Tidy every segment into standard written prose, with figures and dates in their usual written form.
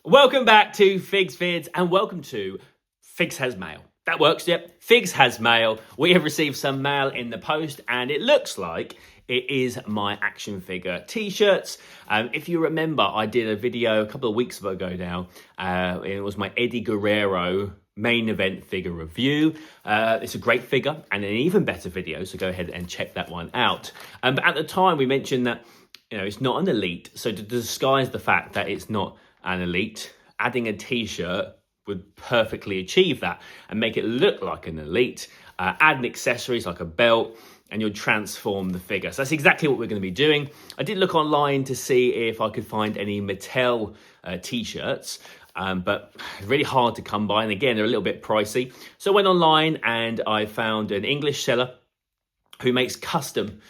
Welcome back to Figs Vids and welcome to Figs Has Mail. That works, yep. Figs has mail. We have received some mail in the post and it looks like it is my action figure t-shirts. If you remember, I did a video a couple of weeks ago now. It was my Eddie Guerrero main event figure review. It's a great figure and an even better video, so go ahead and check that one out. But at the time we mentioned that it's not an elite, so to disguise the fact that it's not an elite, adding a t-shirt would perfectly achieve that and make it look like an elite. Add accessories like a belt and you'll transform the figure. So that's exactly what we're going to be doing. I did look online to see if I could find any Mattel t-shirts, but really hard to come by. And again, they're a little bit pricey. So I went online and I found an English seller who makes custom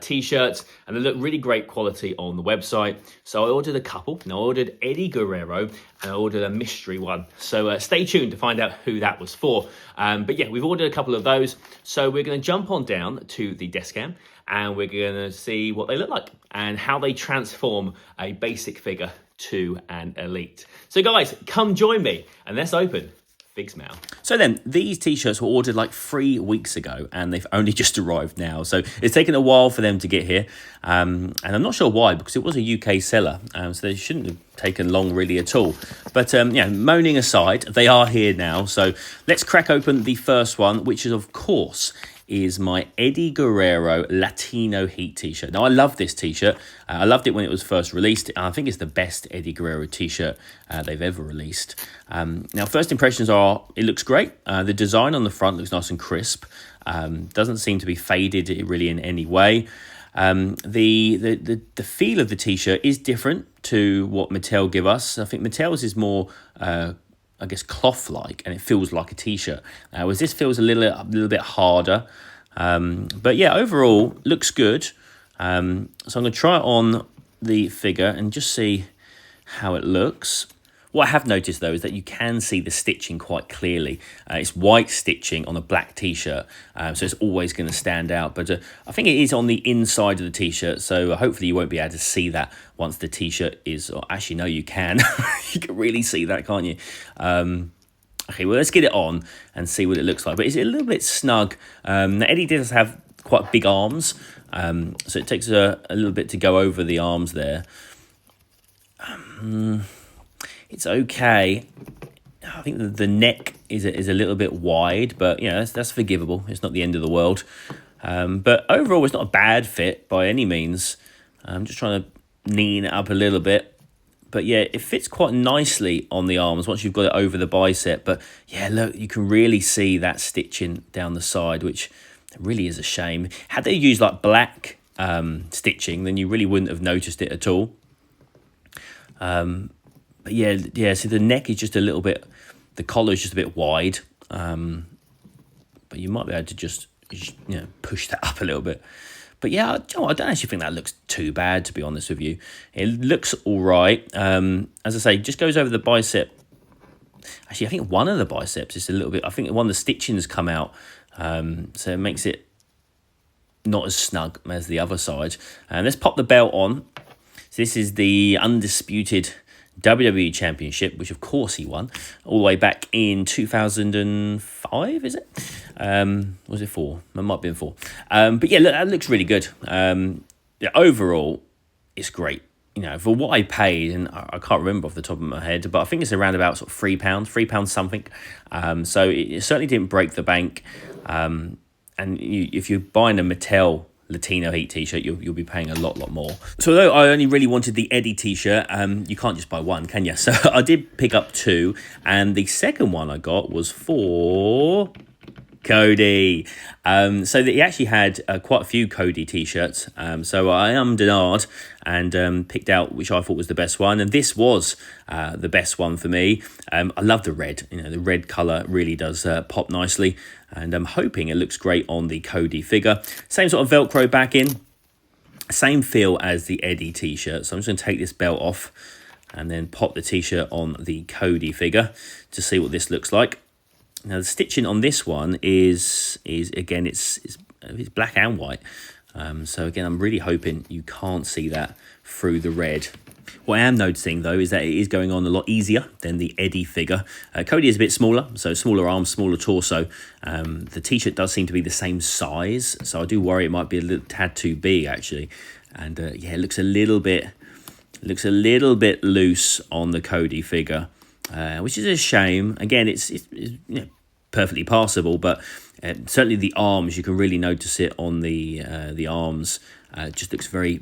t-shirts, and they look really great quality on the website. So I ordered a couple. Now I ordered Eddie Guerrero and I ordered a mystery one. So stay tuned to find out who that was for. But yeah, we've ordered a couple of those. So we're going to jump on down to the desk cam and we're going to see what they look like and how they transform a basic figure to an elite. So guys, come join me and let's open Figs Mail. So then, these t-shirts were ordered like 3 weeks ago and they've only just arrived now. So it's taken a while for them to get here. And I'm not sure why, because it was a UK seller. So they shouldn't have taken long really at all. But moaning aside, they are here now. So let's crack open the first one, which is of course is my Eddie Guerrero Latino Heat t-shirt. Now, I love this t-shirt. I loved it when it was first released. I think it's the best Eddie Guerrero t-shirt they've ever released. Now, first impressions are, it looks great. The design on the front looks nice and crisp. Doesn't seem to be faded really in any way. The feel of the t-shirt is different to what Mattel give us. I think Mattel's is more I guess cloth-like, and it feels like a t-shirt. Whereas this feels a little bit harder. But yeah, overall, looks good. So I'm going to try it on the figure and just see how it looks. What I have noticed, though, is that you can see the stitching quite clearly. It's white stitching on a black t-shirt, so it's always going to stand out. But I think it is on the inside of the t-shirt, so hopefully you won't be able to see that once the t-shirt is... Or actually, no, you can. You can really see that, can't you? Okay, well, let's get it on and see what it looks like. But it's a little bit snug. Now, Eddie does have quite big arms, so it takes a little bit to go over the arms there. It's okay. I think the neck is a little bit wide, but that's forgivable. It's not the end of the world. But overall, it's not a bad fit by any means. I'm just trying to lean it up a little bit. But yeah, it fits quite nicely on the arms once you've got it over the bicep. But yeah, look, you can really see that stitching down the side, which really is a shame. Had they used like black stitching, then you really wouldn't have noticed it at all. But yeah, so the neck is just a little bit, the collar is just a bit wide, but you might be able to just, push that up a little bit. But yeah, I don't actually think that looks too bad, to be honest with you. It looks all right. As I say, just goes over the bicep. Actually, I think one of the biceps is a little bit, I think one of the stitchings come out, so it makes it not as snug as the other side. And let's pop the belt on. So this is the undisputed WWE Championship, which of course he won all the way back in 2005, is it? Was it 4? It might have been 4. But yeah, look, that looks really good. Overall, it's great. For what I paid, and I can't remember off the top of my head, but I think it's around about sort of £3 something. So it certainly didn't break the bank. And if you're buying a Mattel Latino Heat t-shirt, you'll be paying a lot more. So although I only really wanted the Eddie t-shirt, you can't just buy one, can you? So I did pick up 2, and the second one I got was for Cody. So that he actually had quite a few Cody t-shirts. So I ummed and ahed and picked out which I thought was the best one, and this was the best one for me. I love the red. The red colour really does pop nicely, and I'm hoping it looks great on the Cody figure. Same sort of Velcro back in, same feel as the Eddie t-shirt. So I'm just going to take this belt off and then pop the t-shirt on the Cody figure to see what this looks like. Now the stitching on this one is again it's black and white. So again, I'm really hoping you can't see that through the red. What I am noticing, though, is that it is going on a lot easier than the Eddie figure. Cody is a bit smaller, so smaller arms, smaller torso. The T-shirt does seem to be the same size, so I do worry it might be a little tad too big, actually. And yeah, it looks a little bit loose on the Cody figure, which is a shame. Again, it's perfectly passable, but certainly the arms, you can really notice it on the arms. Just looks very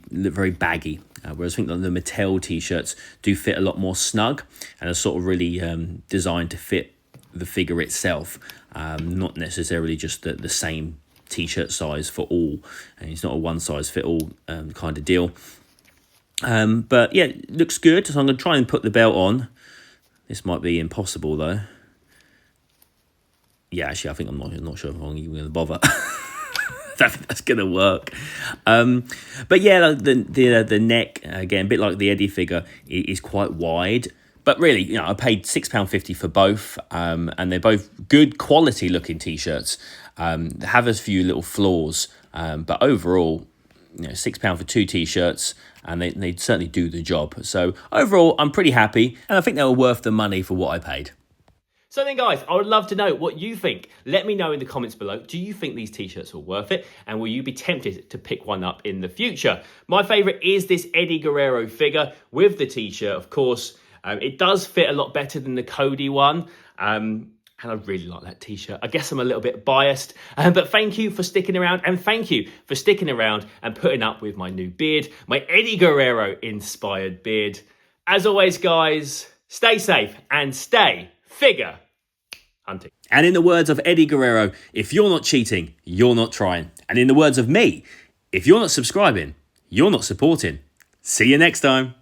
baggy, whereas I think that the Mattel T-shirts do fit a lot more snug and are sort of really designed to fit the figure itself, not necessarily just the same T-shirt size for all. And it's not a one-size-fit-all kind of deal. But yeah, it looks good, so I'm going to try and put the belt on. This might be impossible, though. Yeah, actually, I think I'm not sure if I'm even going to bother. I don't think that's going to work. But yeah, the neck, again, a bit like the Eddie figure, is quite wide. But really, I paid £6.50 for both, and they're both good quality looking T-shirts. They have a few little flaws, but overall, £6 for 2 T-shirts, and they certainly do the job. So overall, I'm pretty happy, and I think they were worth the money for what I paid. So then, guys, I would love to know what you think. Let me know in the comments below. Do you think these T-shirts are worth it? And will you be tempted to pick one up in the future? My favourite is this Eddie Guerrero figure with the T-shirt, of course. It does fit a lot better than the Cody one. And I really like that T-shirt. I guess I'm a little bit biased. But thank you for sticking around. And thank you for sticking around and putting up with my new beard. My Eddie Guerrero-inspired beard. As always, guys, stay safe and stay figure hunting. And in the words of Eddie Guerrero, if you're not cheating, you're not trying. And in the words of me, if you're not subscribing, you're not supporting. See you next time.